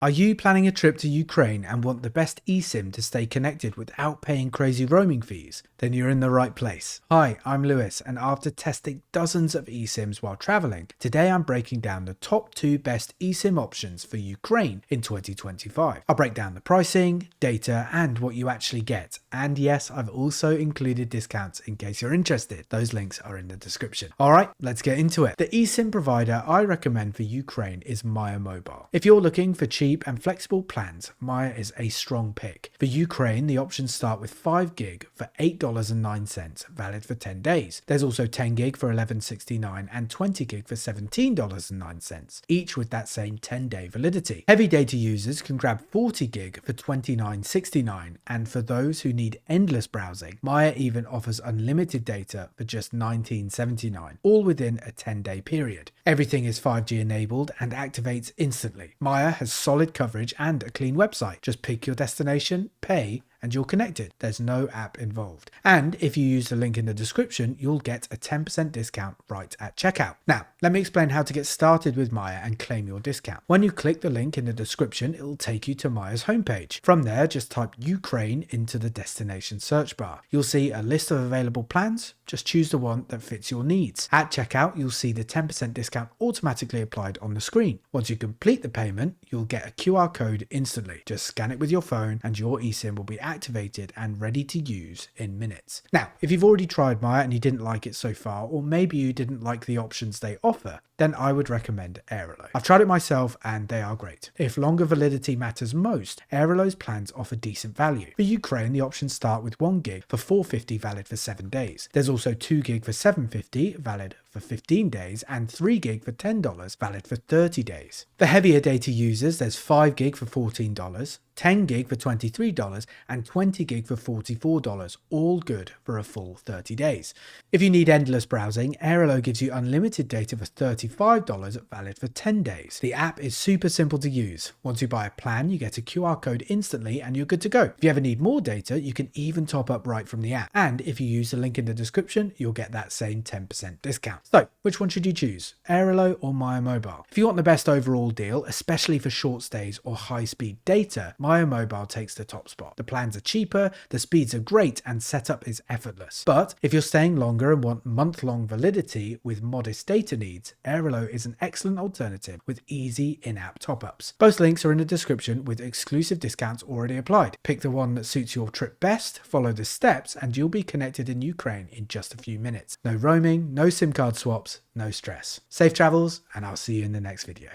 Are you planning a trip to Ukraine and want the best eSIM to stay connected without paying crazy roaming fees? Then you're in the right place. Hi, I'm Lewis, and after testing dozens of eSIMs while traveling, today I'm breaking down the top 2 best eSIM options for Ukraine in 2025. I'll break down the pricing, data, and what you actually get. And yes, I've also included discounts in case you're interested. Those links are in the description. Alright, let's get into it. The eSIM provider I recommend for Ukraine is Maya Mobile. If you're looking for cheap and flexible plans, Maya is a strong pick. For Ukraine, the options start with 5 gig for $8.09, valid for 10 days. There's also 10 gig for $11.69 and 20 gig for $17.09, each with that same 10-day validity. Heavy data users can grab 40 gig for $29.69, and for those who need endless browsing, Maya even offers unlimited data for just $19.79, all within a 10-day period. Everything is 5G enabled and activates instantly. Maya has solid coverage and a clean website. Just pick your destination, pay, and you're connected. There's no app involved. And if you use the link in the description, you'll get a 10% discount right at checkout. Now, let me explain how to get started with Maya and claim your discount. When you click the link in the description, it'll take you to Maya's homepage. From there, just type Ukraine into the destination search bar. You'll see a list of available plans. Just choose the one that fits your needs. At checkout, you'll see the 10% discount automatically applied on the screen. Once you complete the payment, you'll get a QR code instantly. Just scan it with your phone and your eSIM will be activated and ready to use in minutes. Now, if you've already tried Maya and you didn't like it so far, or maybe you didn't like the options they offer, then I would recommend Airalo. I've tried it myself and they are great. If longer validity matters most, Airalo's plans offer decent value. For Ukraine, the options start with 1 gig for $4.50 valid for 7 days. There's also 2 gig for $7.50 valid for 15 days and 3 gig for $10 valid for 30 days. For heavier data users, there's 5 gig for $14, 10 gig for $23 and 20 gig for $44, all good for a full 30 days. If you need endless browsing, Airalo gives you unlimited data for $35 valid for 10 days. The app is super simple to use. Once you buy a plan, you get a QR code instantly and you're good to go. If you ever need more data, you can even top up right from the app. And if you use the link in the description, you'll get that same 10% discount. So, which one should you choose? Airalo or Maya Mobile? If you want the best overall deal, especially for short stays or high-speed data, Maya Mobile takes the top spot. The plans are cheaper, the speeds are great, and setup is effortless. But if you're staying longer and want month-long validity with modest data needs, Airalo is an excellent alternative with easy in-app top-ups. Both links are in the description with exclusive discounts already applied. Pick the one that suits your trip best, follow the steps, and you'll be connected in Ukraine in just a few minutes. No roaming, no SIM card swaps, no stress. Safe travels, and I'll see you in the next video.